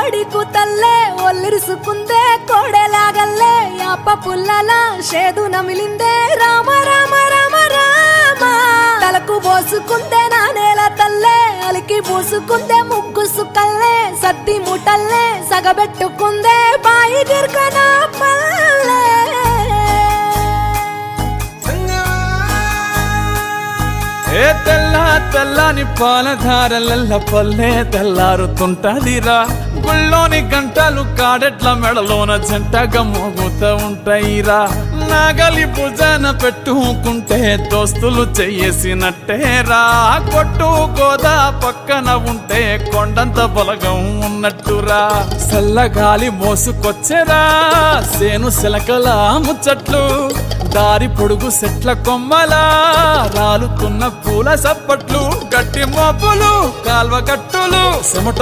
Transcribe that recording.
కోడి కూతల్లే ఒల్లిరుసుకుందే కోడెలాగల్లే యాప పుల్లల షేదు నమిలిందే రామ రామ రామ రామ తలకు పోసుకుందే నా నేల తల్లే అలికి పూసుకుందే ముగ్గు సుక్కల్లే సత్తి ముటల్లే సగబెట్టుకుందే బాయి గిర్కన పల్లె ఏ తెల్ల తెల్లని పాలధారలల్ల పల్లె తెల్లారుతుంటదిరా గుళ్ళోని గంటలు కాడెట్ల మెడలోన జంటగా మోగుతూ ఉంటాయిరా నాగలి భుజాన పెట్టుకుంటే దోస్తులు చెయ్యేసినట్టేరా కొట్టు గోదా పక్కన ఉంటే కొండంత బలగం ఉన్నట్టురా చల్లగాలి మోసుకొచ్చెరా సేను శిలకల ముచ్చట్లు దారి పొడుగు సెట్ల కొమ్మలా రాలుతున్న పూల సప్పట్లు గట్టి మోపులు కాల్వ కట్టులు